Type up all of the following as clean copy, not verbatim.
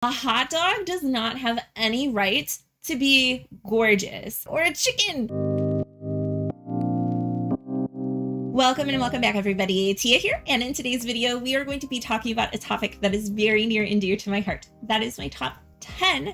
A hot dog does not have any right to be gorgeous, or a chicken. Welcome and welcome back, everybody. Tia here, and in today's video, we are going to be talking about a topic that is very near and dear to my heart. That is my top 10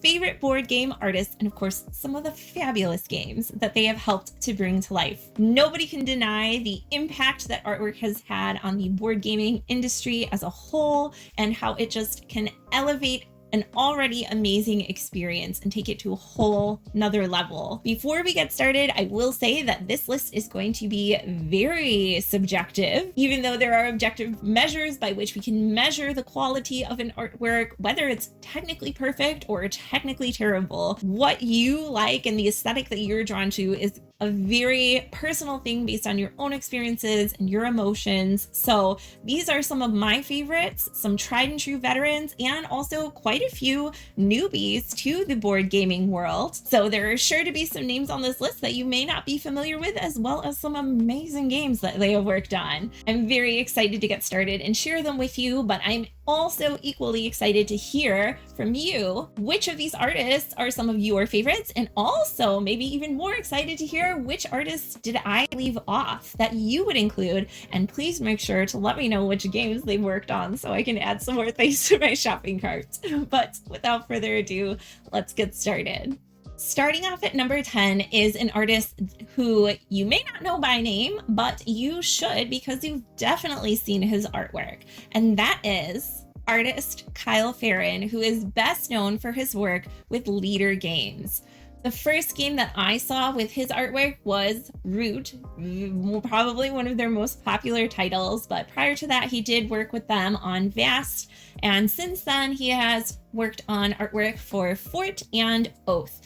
favorite board game artists, and of course, some of the fabulous games that they have helped to bring to life. Nobody can deny the impact that artwork has had on the board gaming industry as a whole, and how it just can elevate an already amazing experience and take it to a whole nother level. Before we get started, I will say that this list is going to be very subjective, even though there are objective measures by which we can measure the quality of an artwork, whether it's technically perfect or technically terrible. What you like and the aesthetic that you're drawn to is a very personal thing based on your own experiences and your emotions. So these are some of my favorites, some tried and true veterans, and also quite a few newbies to the board gaming world. So there are sure to be some names on this list that you may not be familiar with, as well as some amazing games that they have worked on. I'm very excited to get started and share them with you, but I'm also equally excited to hear from you which of these artists are some of your favorites, and also maybe even more excited to hear which artists did I leave off that you would include. And please make sure to let me know which games they've worked on so I can add some more things to my shopping cart. But without further ado, let's get started. Starting off at number 10 is an artist who you may not know by name, but you should, because you've definitely seen his artwork. And that is artist Kyle Farron, who is best known for his work with Leader Games. The first game that I saw with his artwork was Root, probably one of their most popular titles, but prior to that, he did work with them on Vast, and since then, he has worked on artwork for Fort and Oath.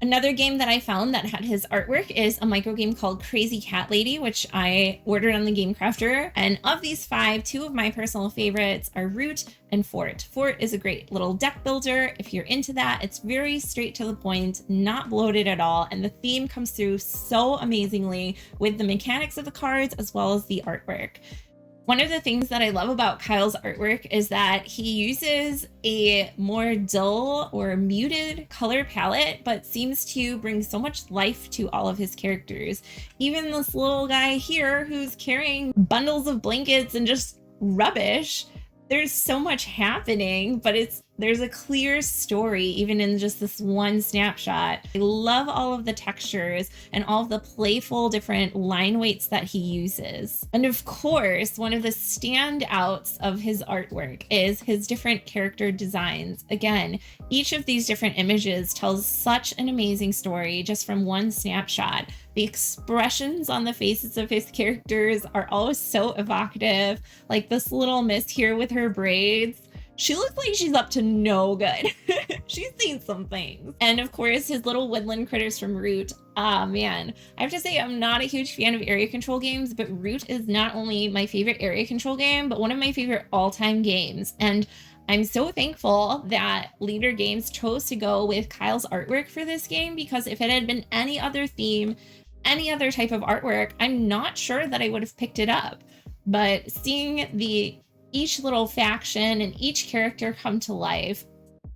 Another game that I found that had his artwork is a micro game called Crazy Cat Lady, which I ordered on the Game Crafter. And of these 5, 2 of my personal favorites are Root and Fort. Fort is a great little deck builder. If you're into that, it's very straight to the point, not bloated at all. And the theme comes through so amazingly with the mechanics of the cards as well as the artwork. One of the things that I love about Kyle's artwork is that he uses a more dull or muted color palette, but seems to bring so much life to all of his characters. Even this little guy here who's carrying bundles of blankets and just rubbish, there's so much happening, but there's a clear story even in just this one snapshot. I love all of the textures and all of the playful different line weights that he uses. And of course, one of the standouts of his artwork is his different character designs. Again, each of these different images tells such an amazing story just from one snapshot. The expressions on the faces of his characters are always so evocative. Like this little miss here with her braids. She looks like she's up to no good. She's seen some things. And of course, his little woodland critters from Root. Ah, man. I have to say, I'm not a huge fan of area control games, but Root is not only my favorite area control game, but one of my favorite all-time games. And I'm so thankful that Leader Games chose to go with Kyle's artwork for this game, because if it had been any other theme, any other type of artwork, I'm not sure that I would have picked it up. But seeing each little faction and each character come to life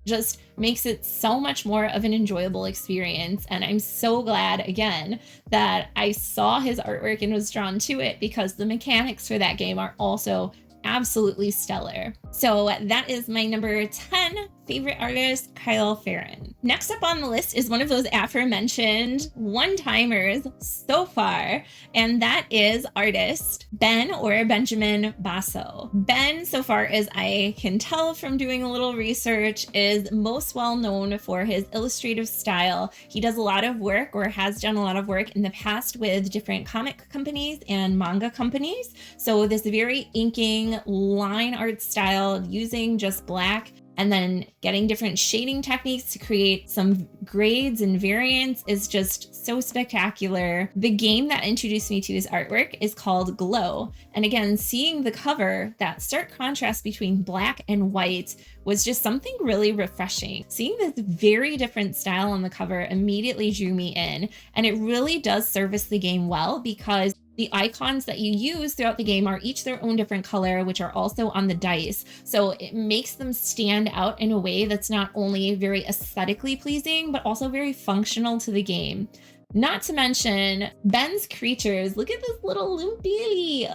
just makes it so much more of an enjoyable experience. And I'm so glad, again, that I saw his artwork and was drawn to it, because the mechanics for that game are also absolutely stellar. So that is my number 10 favorite artist, Kyle Farron. Next up on the list is one of those aforementioned one-timers so far, and that is artist Ben, or Benjamin Basso. Ben, so far as I can tell from doing a little research, is most well known for his illustrative style. He does a lot of work, or has done a lot of work in the past, with different comic companies and manga companies. So this very inking line art style using just black and then getting different shading techniques to create some grades and variants is just so spectacular. The game that introduced me to his artwork is called Glow. And again, seeing the cover, that stark contrast between black and white was just something really refreshing. Seeing this very different style on the cover immediately drew me in, and it really does service the game well, because the icons that you use throughout the game are each their own different color, which are also on the dice. So it makes them stand out in a way that's not only very aesthetically pleasing, but also very functional to the game. Not to mention Ben's creatures. Look at this little Lumpili.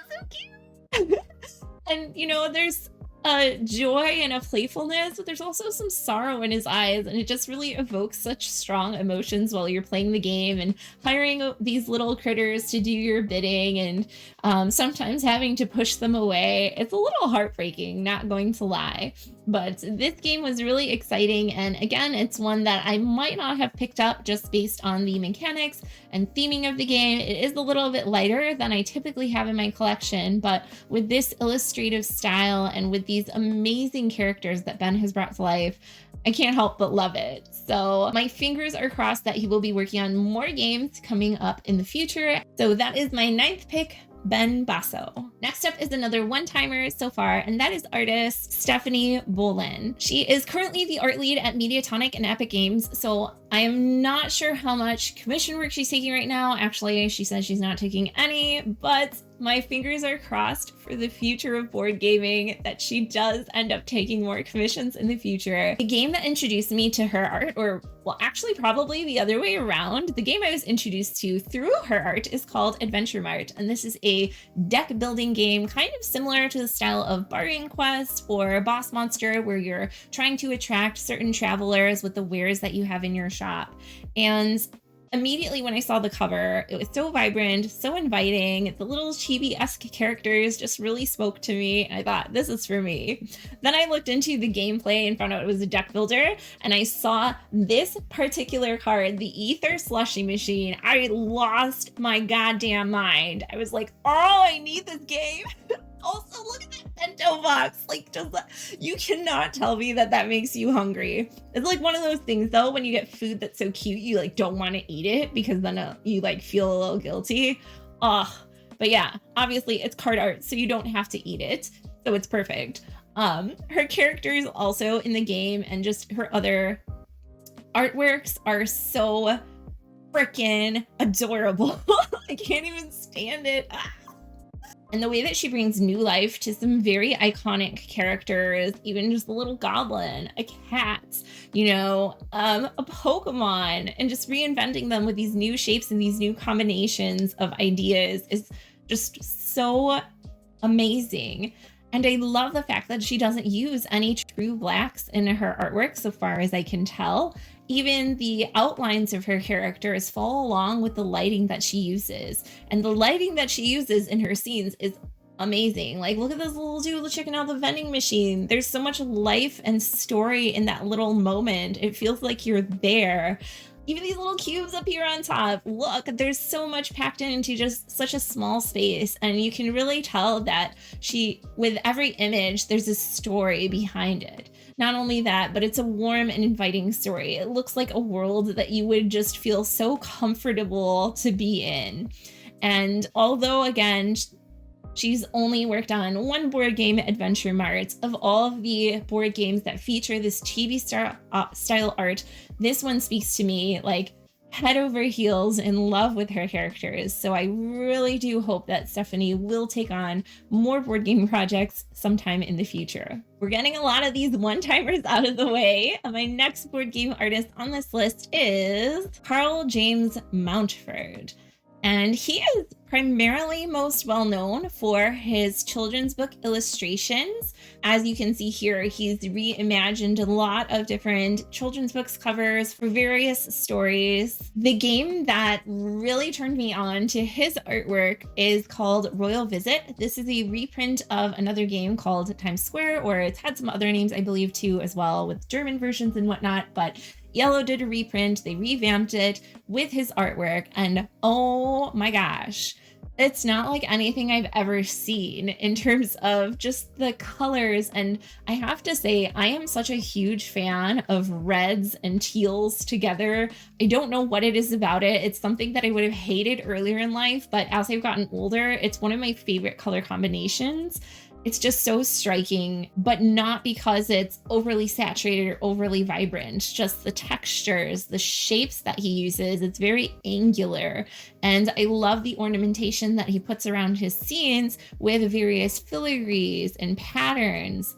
So cute. And there's a joy and a playfulness, but there's also some sorrow in his eyes, and it just really evokes such strong emotions while you're playing the game and hiring these little critters to do your bidding, and sometimes having to push them away. It's a little heartbreaking, not going to lie. But this game was really exciting, and again, it's one that I might not have picked up just based on the mechanics and theming of the game. It is a little bit lighter than I typically have in my collection, but with this illustrative style and with these amazing characters that Ben has brought to life, I can't help but love it. So my fingers are crossed that he will be working on more games coming up in the future. So that is my 9th pick, Ben Basso. Next up is another one-timer so far, and that is artist Stephanie Bolin. She is currently the art lead at Mediatonic and Epic Games, so I am not sure how much commission work she's taking right now. Actually, she says she's not taking any, but my fingers are crossed for the future of board gaming that she does end up taking more commissions in the future. The game that introduced me to her art, or well, actually probably the other way around, the game I was introduced to through her art is called Adventure Mart, and this is a deck building game kind of similar to the style of Bargain Quest or Boss Monster, where you're trying to attract certain travelers with the wares that you have in your shop. And immediately when I saw the cover, it was so vibrant, so inviting. The little chibi-esque characters just really spoke to me. I thought, this is for me. Then I looked into the gameplay and found out it was a deck builder, and I saw this particular card, the Ether Slushy Machine. I lost my goddamn mind. I was like, oh, I need this game. Also, look at that bento box. Like, you cannot tell me that that makes you hungry. It's like one of those things, though, when you get food that's so cute, you like don't want to eat it because then you like feel a little guilty. Ugh. But yeah, obviously it's card art, so you don't have to eat it. So it's perfect. Her characters also in the game and just her other artworks are so freaking adorable. I can't even stand it. And the way that she brings new life to some very iconic characters, even just a little goblin, a cat, a Pokemon, and just reinventing them with these new shapes and these new combinations of ideas is just so amazing. And I love the fact that she doesn't use any true blacks in her artwork, so far as I can tell. Even the outlines of her characters follow along with the lighting that she uses. And the lighting that she uses in her scenes is amazing. Like, look at this little dude checking out the vending machine. There's so much life and story in that little moment. It feels like you're there. Even these little cubes up here on top, look, there's so much packed into just such a small space. And you can really tell that with every image, there's a story behind it. Not only that, but it's a warm and inviting story. It looks like a world that you would just feel so comfortable to be in. And although, again, she's only worked on one board game, Adventure Mart, of all of the board games that feature this chibi style art, this one speaks to me like head over heels in love with her characters. So I really do hope that Stephanie will take on more board game projects sometime in the future. We're getting a lot of these one-timers out of the way. My next board game artist on this list is karljamesmountford. And he is primarily most well known for his children's book illustrations. As you can see here, he's reimagined a lot of different children's books covers for various stories. The game that really turned me on to his artwork is called Royal Visit. This is a reprint of another game called Times Square, or it's had some other names, I believe, too, as well, with German versions and whatnot, but Yellow did a reprint. They revamped it with his artwork, and oh my gosh, it's not like anything I've ever seen in terms of just the colors. And I have to say, I am such a huge fan of reds and teals together. I don't know what it is about it. It's something that I would have hated earlier in life, but as I've gotten older, it's one of my favorite color combinations. It's just so striking, but not because it's overly saturated or overly vibrant, just the textures, the shapes that he uses. It's very angular. And I love the ornamentation that he puts around his scenes with various filigrees and patterns.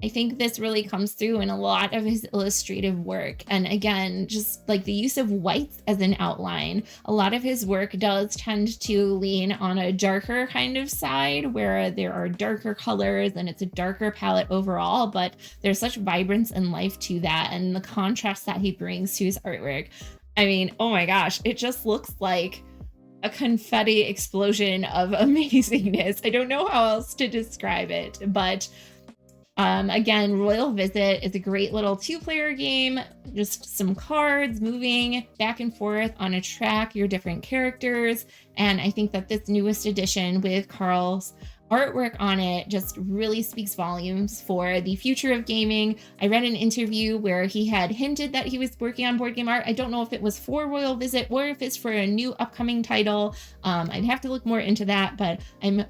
I think this really comes through in a lot of his illustrative work. And again, just like the use of whites as an outline, a lot of his work does tend to lean on a darker kind of side where there are darker colors and it's a darker palette overall, but there's such vibrance and life to that. And the contrast that he brings to his artwork. I mean, oh my gosh, it just looks like a confetti explosion of amazingness. I don't know how else to describe it, but again, Royal Visit is a great little 2-player game, just some cards moving back and forth on a track, your different characters. And I think that this newest edition with Karl's artwork on it just really speaks volumes for the future of gaming. I read an interview where he had hinted that he was working on board game art. I don't know if it was for Royal Visit or if it's for a new upcoming title. I'd have to look more into that, but I'm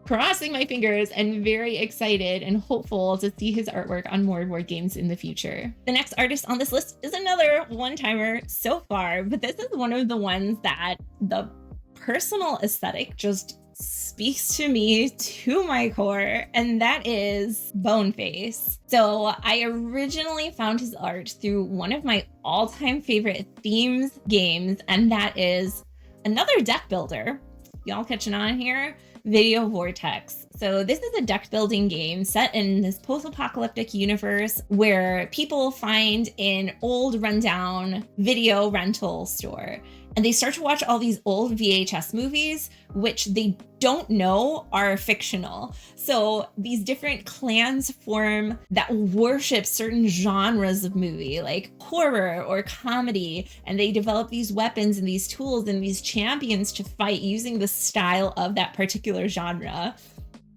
crossing my fingers and very excited and hopeful to see his artwork on more board games in the future. The next artist on this list is another one-timer so far, but this is one of the ones that the personal aesthetic just speaks to me to my core, and that is Boneface. So I originally found his art through one of my all-time favorite themes games, and that is another deck builder. Y'all catching on here? Video Vortex. So this is a deck building game set in this post-apocalyptic universe where people find an old rundown video rental store and they start to watch all these old VHS movies, which they don't know are fictional. So these different clans form that worship certain genres of movie, like horror or comedy, and they develop these weapons and these tools and these champions to fight using the style of that particular genre.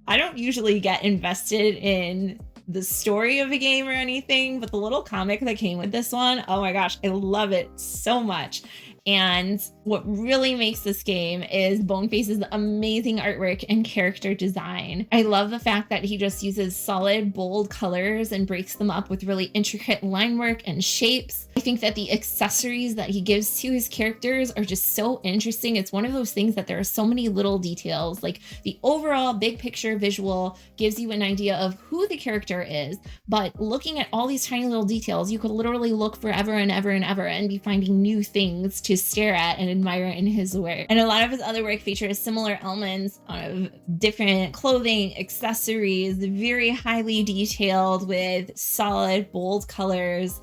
I don't usually get invested in the story of a game or anything, but the little comic that came with this one, oh my gosh, I love it so much. And what really makes this game is Boneface's amazing artwork and character design. I love the fact that he just uses solid, bold colors and breaks them up with really intricate line work and shapes. I think that the accessories that he gives to his characters are just so interesting. It's one of those things that there are so many little details, like the overall big picture visual gives you an idea of who the character is, but looking at all these tiny little details, you could literally look forever and ever and ever and be finding new things to stare at and admire in his work. And a lot of his other work features similar elements of different clothing, accessories, very highly detailed with solid, bold colors.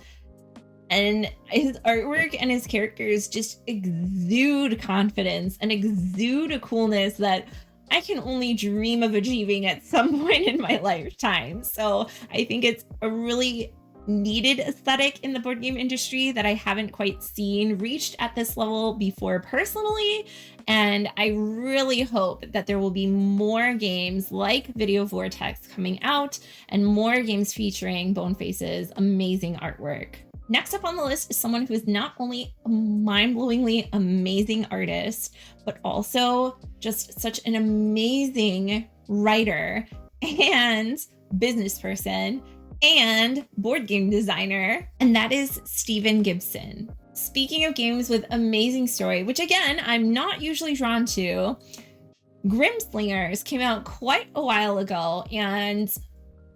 And his artwork and his characters just exude confidence and exude a coolness that I can only dream of achieving at some point in my lifetime. So I think it's a really needed aesthetic in the board game industry that I haven't quite seen reached at this level before personally. And I really hope that there will be more games like Video Vortex coming out and more games featuring Boneface's amazing artwork. Next up on the list is someone who is not only a mind-blowingly amazing artist, but also just such an amazing writer and business person and board game designer, and that is Stephen Gibson. Speaking of games with amazing story, which again, I'm not usually drawn to, Grimslingers came out quite a while ago, and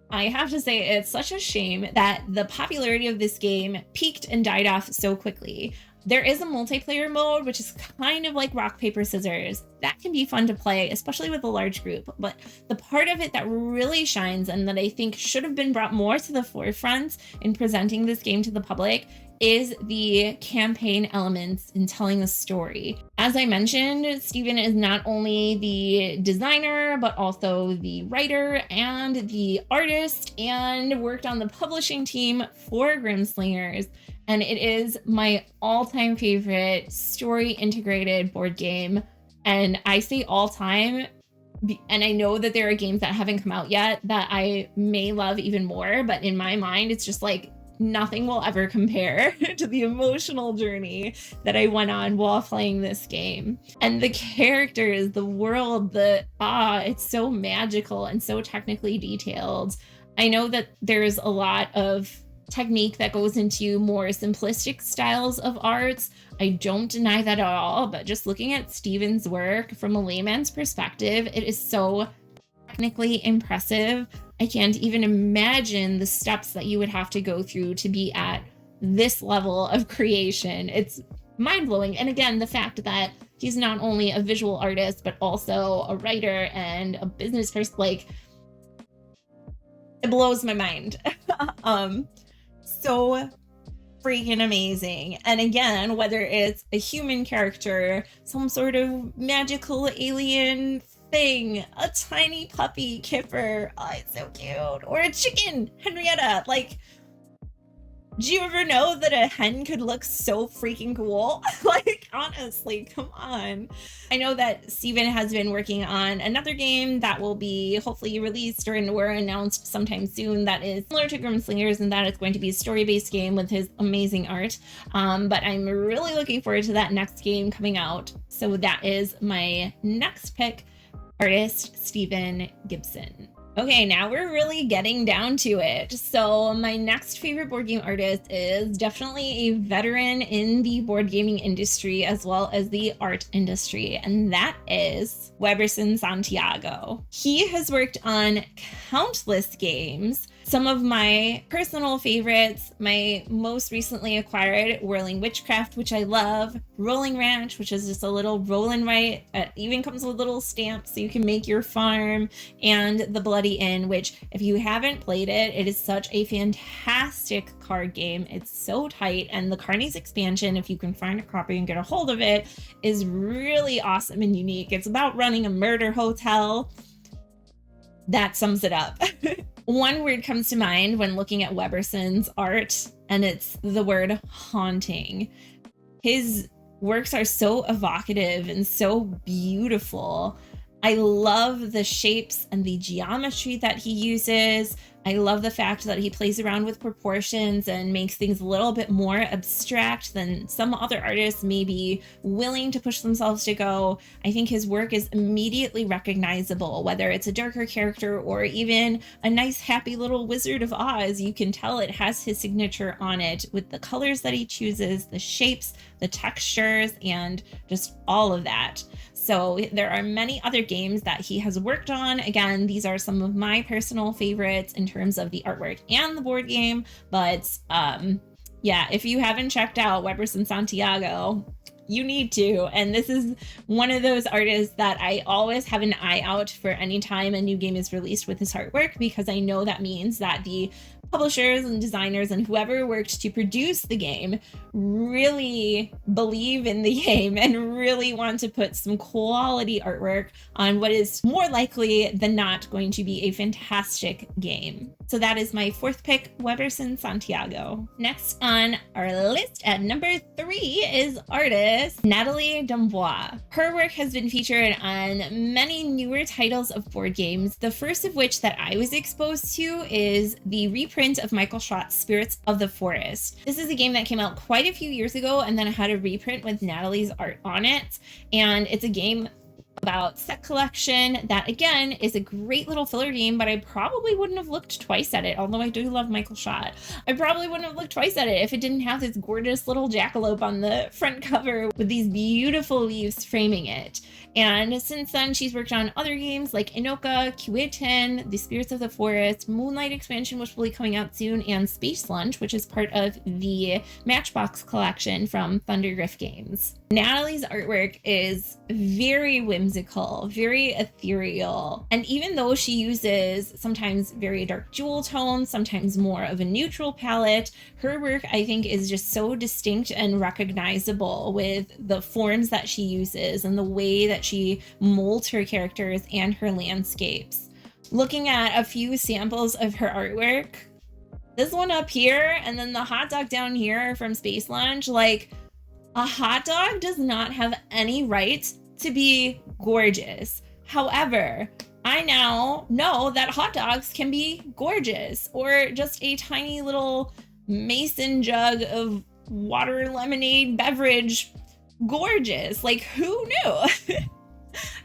I have to say it's such a shame that the popularity of this game peaked and died off so quickly. There is a multiplayer mode, which is kind of like rock, paper, scissors. That can be fun to play, especially with a large group. But the part of it that really shines and that I think should have been brought more to the forefront in presenting this game to the public is the campaign elements in telling a story. As I mentioned, Stephen is not only the designer, but also the writer and the artist, and worked on the publishing team for Grimslingers. And it is my all-time favorite story integrated board game. And I say all time, and I know that there are games that haven't come out yet that I may love even more, but in my mind, it's just like nothing will ever compare to the emotional journey that I went on while playing this game. And the characters, the world, it's so magical and so technically detailed. I know that there's a lot of technique that goes into more simplistic styles of arts. I don't deny that at all, but just looking at Steven's work from a layman's perspective, it is so technically impressive. I can't even imagine the steps that you would have to go through to be at this level of creation. It's mind-blowing. And again, the fact that he's not only a visual artist, but also a writer and a business person, like, it blows my mind. So freaking amazing. And again, whether it's a human character, some sort of magical alien thing, a tiny puppy Kipper, oh, it's so cute, or a chicken, Henrietta, like, do you ever know that a hen could look so freaking cool? Like, honestly, come on. I know that Steven has been working on another game that will be hopefully released or announced sometime soon that is similar to Grimslingers, and that it's going to be a story-based game with his amazing art. But I'm really looking forward to that next game coming out. So that is my next pick, artist Steven Gibson. Okay, now we're really getting down to it. So my next favorite board game artist is definitely a veteran in the board gaming industry as well as the art industry, and that is Webberson Santiago. He has worked on countless games. Some of my personal favorites, my most recently acquired Whirling Witchcraft, which I love, Rolling Ranch, which is just a little roll and write. It even comes with little stamps so you can make your farm, and The Bloody Inn, which if you haven't played it, it is such a fantastic card game. It's so tight, and the Carney's expansion, if you can find a copy and get a hold of it, is really awesome and unique. It's about running a murder hotel. That sums it up. One word comes to mind when looking at Webberson's art, and it's the word haunting. His works are so evocative and so beautiful. I love the shapes and the geometry that he uses. I love the fact that he plays around with proportions and makes things a little bit more abstract than some other artists may be willing to push themselves to go. I think his work is immediately recognizable, whether it's a darker character or even a nice, happy little Wizard of Oz. You can tell it has his signature on it with the colors that he chooses, the shapes, the textures, and just all of that. So there are many other games that he has worked on. Again, these are some of my personal favorites in terms of the artwork and the board game. But yeah, if you haven't checked out Webberson Santiago, you need to. And this is one of those artists that I always have an eye out for any time a new game is released with his artwork, because I know that means that the publishers and designers and whoever worked to produce the game really believe in the game and really want to put some quality artwork on what is more likely than not going to be a fantastic game. So that is my fourth pick, Webberson Santiago. Next on our list at number 3 is artist Nathalie Dambois. Her work has been featured on many newer titles of board games, the first of which that I was exposed to is the reprint of Michael Schott's Spirits of the Forest. This is a game that came out quite a few years ago, and then it had a reprint with Nathalie's art on it, and it's a game about set collection that again is a great little filler game, but I probably wouldn't have looked twice at it, although I do love Michael Schott. I probably wouldn't have looked twice at it if it didn't have this gorgeous little jackalope on the front cover with these beautiful leaves framing it. And since then, she's worked on other games like Inoka, Q10, The Spirits of the Forest, Moonlight expansion, which will be coming out soon, and Space Lunch, which is part of the Matchbox collection from Thundergriff Games. Nathalie's artwork is very whimsical, very ethereal, and even though she uses sometimes very dark jewel tones, sometimes more of a neutral palette, her work I think is just so distinct and recognizable with the forms that she uses and the way that she molds her characters and her landscapes. Looking at a few samples of her artwork, this one up here and then the hot dog down here from Space Lunch, like, a hot dog does not have any right to be gorgeous. However, I now know that hot dogs can be gorgeous, or just a tiny little mason jug of water lemonade beverage gorgeous. Like, who knew?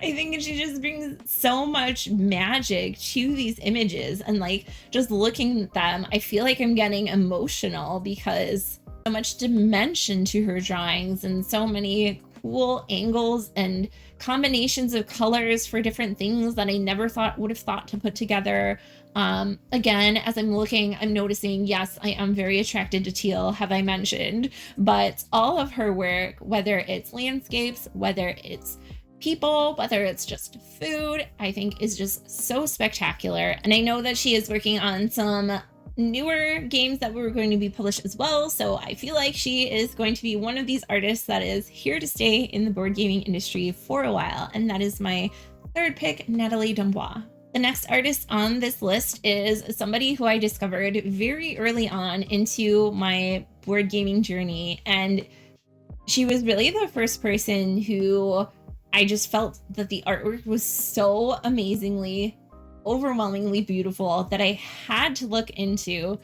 I think she just brings so much magic to these images, and like just looking at them, I feel like I'm getting emotional because so much dimension to her drawings and so many cool angles and combinations of colors for different things that I never would have thought to put together. Again, as I'm looking, I'm noticing, yes, I am very attracted to teal, have I mentioned, but all of her work, whether it's landscapes, whether it's people, whether it's just food, I think is just so spectacular. And I know that she is working on some newer games that were going to be published as well. So I feel like she is going to be one of these artists that is here to stay in the board gaming industry for a while. And that is my third pick, Natalie Dubois. The next artist on this list is somebody who I discovered very early on into my board gaming journey. And she was really the first person who I just felt that the artwork was so amazingly, overwhelmingly beautiful that I had to look into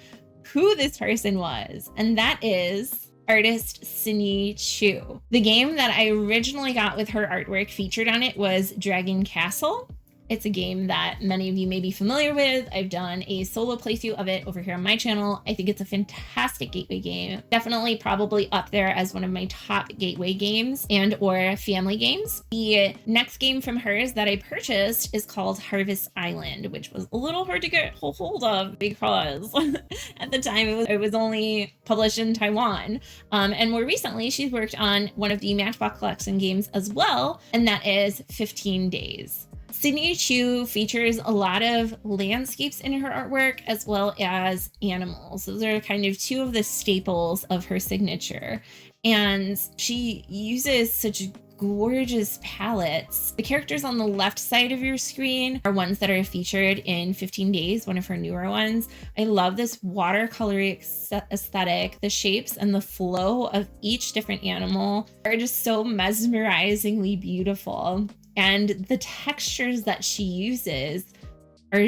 who this person was. And that is artist ccinyee Chu. The game that I originally got with her artwork featured on it was Dragon Castle. It's a game that many of you may be familiar with. I've done a solo playthrough of it over here on my channel. I think it's a fantastic gateway game. Definitely probably up there as one of my top gateway games and or family games. The next game from hers that I purchased is called Harvest Island, which was a little hard to get hold of because at the time it was only published in Taiwan. And more recently, she's worked on one of the Matchbox Collection games as well, and that is 15 Days. ccinyee Chu features a lot of landscapes in her artwork as well as animals. Those are kind of two of the staples of her signature. And she uses such gorgeous palettes. The characters on the left side of your screen are ones that are featured in 15 Days, one of her newer ones. I love this watercolory aesthetic. The shapes and the flow of each different animal are just so mesmerizingly beautiful. And the textures that she uses are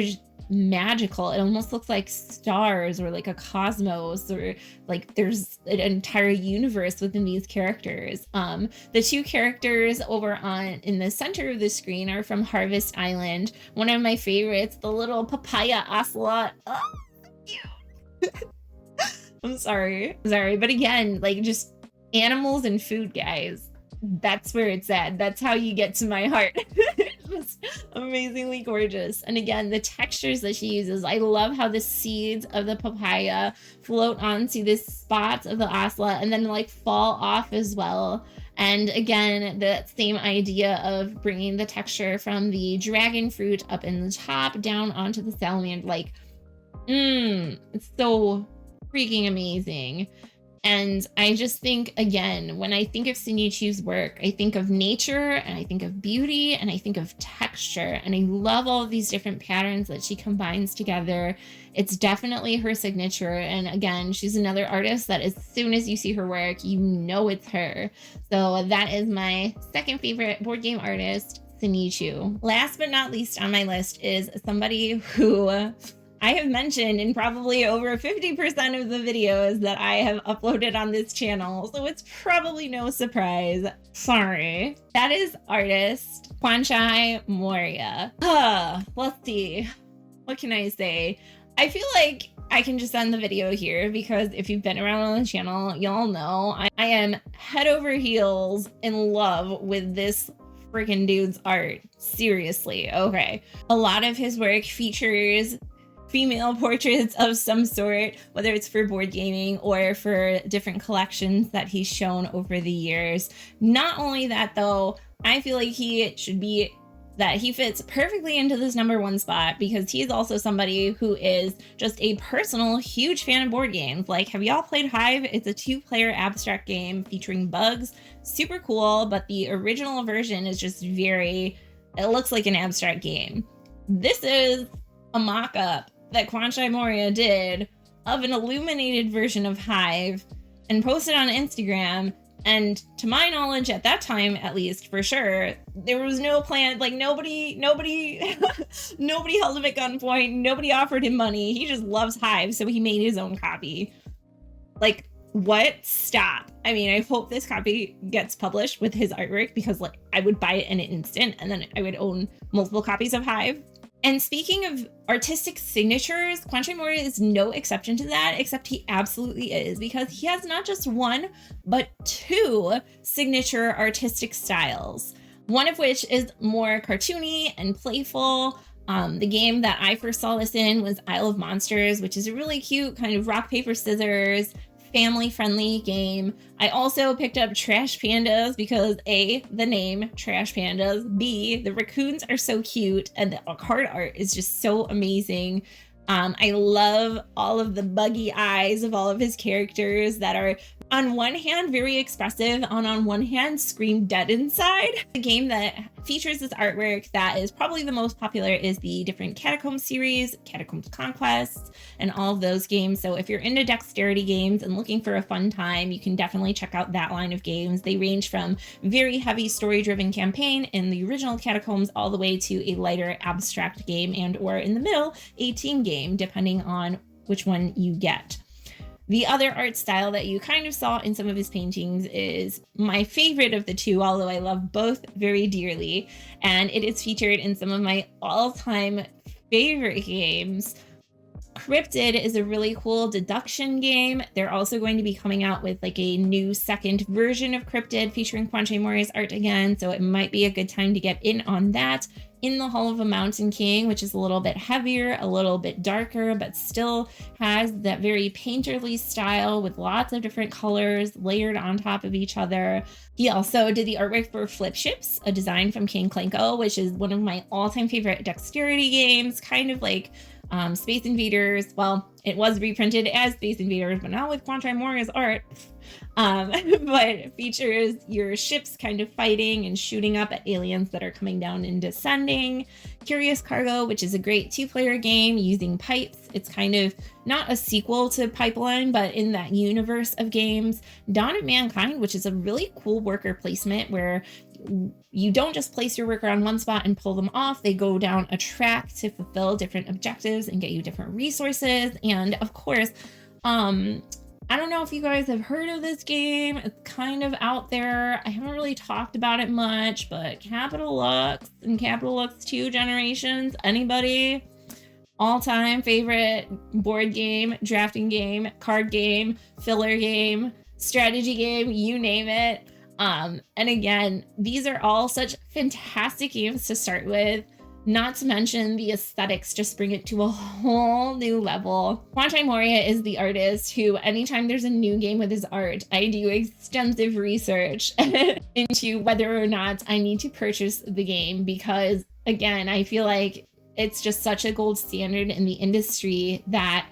magical. It almost looks like stars or like a cosmos, or like there's an entire universe within these characters. The two characters over on in the center of the screen are from Harvest Island. One of my favorites, the little papaya ocelot. Oh, cute. I'm sorry, but again, like just animals and food, guys. That's where it's at. That's how you get to my heart. Just amazingly gorgeous. And again, the textures that she uses, I love how the seeds of the papaya float onto the spots of the ocelot and then like fall off as well. And again, the same idea of bringing the texture from the dragon fruit up in the top down onto the salamander. Like, it's so freaking amazing. And I just think, again, when I think of ccinyee Chu's work, I think of nature and I think of beauty and I think of texture. And I love all of these different patterns that she combines together. It's definitely her signature. And again, she's another artist that as soon as you see her work, you know it's her. So that is my second favorite board game artist, ccinyee Chu. Last but not least on my list is somebody who I have mentioned in probably over 50% of the videos that I have uploaded on this channel, so it's probably no surprise. Sorry. That is artist Kwanchaimoriya. Let's see. What can I say? I feel like I can just end the video here because if you've been around on the channel, y'all know I am head over heels in love with this freaking dude's art. Seriously. Okay. A lot of his work features female portraits of some sort, whether it's for board gaming or for different collections that he's shown over the years. Not only that though, I feel like he fits perfectly into this #1 spot because he's also somebody who is just a personal huge fan of board games. Like, have y'all played Hive? It's a 2-player abstract game featuring bugs. Super cool, but the original version is just it looks like an abstract game. This is a mock-up that Kwanchaimoriya did of an illuminated version of Hive and posted on Instagram. And to my knowledge, at that time, at least for sure, there was no plan. Like nobody held him at gunpoint. Nobody offered him money. He just loves Hive, so he made his own copy. Like, what? Stop. I mean, I hope this copy gets published with his artwork, because like I would buy it in an instant and then I would own multiple copies of Hive. And speaking of artistic signatures, kwanchaimoriya is no exception to that, except he absolutely is, because he has not just one, but two signature artistic styles. One of which is more cartoony and playful. The game that I first saw this in was Isle of Monsters, which is a really cute kind of rock, paper, scissors, family-friendly game. I also picked up Trash Pandas because A, the name Trash Pandas, B, the raccoons are so cute, and the card art is just so amazing. I love all of the buggy eyes of all of his characters that are on one hand very expressive, and on one hand scream dead inside. The game that features this artwork that is probably the most popular is the different Catacombs series, Catacombs Conquest, and all of those games. So if you're into dexterity games and looking for a fun time, you can definitely check out that line of games. They range from very heavy story-driven campaign in the original Catacombs all the way to a lighter abstract game, and or in the middle, a team game, depending on which one you get. The other art style that you kind of saw in some of his paintings is my favorite of the two, although I love both very dearly, and it is featured in some of my all-time favorite games. Cryptid is a really cool deduction game. They're also going to be coming out with like a new second version of Cryptid featuring kwanchaimoriya's art again, so it might be a good time to get in on that. In the Hall of a Mountain King, which is a little bit heavier, a little bit darker, but still has that very painterly style with lots of different colors layered on top of each other. He also did the artwork for Flip Ships, a design from King Clanko, which is one of my all-time favorite dexterity games, kind of like Space Invaders. Well, it was reprinted as Space Invaders, but not with kwanchaimoriya's art. But features your ships kind of fighting and shooting up at aliens that are coming down and descending. Curious Cargo, which is a great two-player game using pipes. It's kind of not a sequel to Pipeline, but in that universe of games. Dawn of Mankind, which is a really cool worker placement where you don't just place your worker on one spot and pull them off. They go down a track to fulfill different objectives and get you different resources. And of course, I don't know if you guys have heard of this game. It's kind of out there. I haven't really talked about it much, but Capital Lux and Capital Lux 2 Generations, anybody? All-time favorite board game, drafting game, card game, filler game, strategy game, you name it. And again, these are all such fantastic games to start with. Not to mention the aesthetics just bring it to a whole new level. kwanchaimoriya is the artist who, anytime there's a new game with his art, I do extensive research into whether or not I need to purchase the game, because again, I feel like it's just such a gold standard in the industry that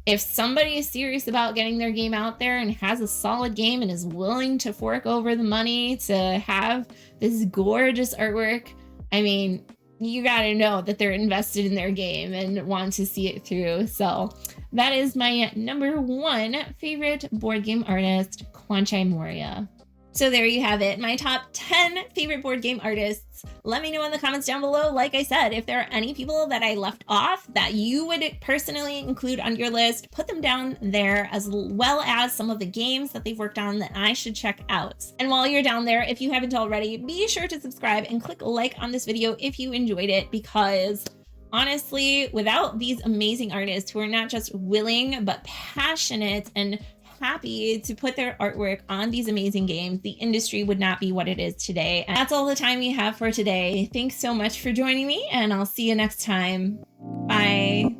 if somebody is serious about getting their game out there and has a solid game and is willing to fork over the money to have this gorgeous artwork, I mean, you gotta know that they're invested in their game and want to see it through. So that is my number one favorite board game artist, kwanchaimoriya. So there you have it, my top 10 favorite board game artists. Let me know in the comments down below, like I said, if there are any people that I left off that you would personally include on your list, put them down there, as well as some of the games that they've worked on that I should check out. And while you're down there, if you haven't already, be sure to subscribe and click like on this video if you enjoyed it, because honestly, without these amazing artists who are not just willing, but passionate and happy to put their artwork on these amazing games, the industry would not be what it is today. And that's all the time we have for today. Thanks so much for joining me, and I'll see you next time. Bye.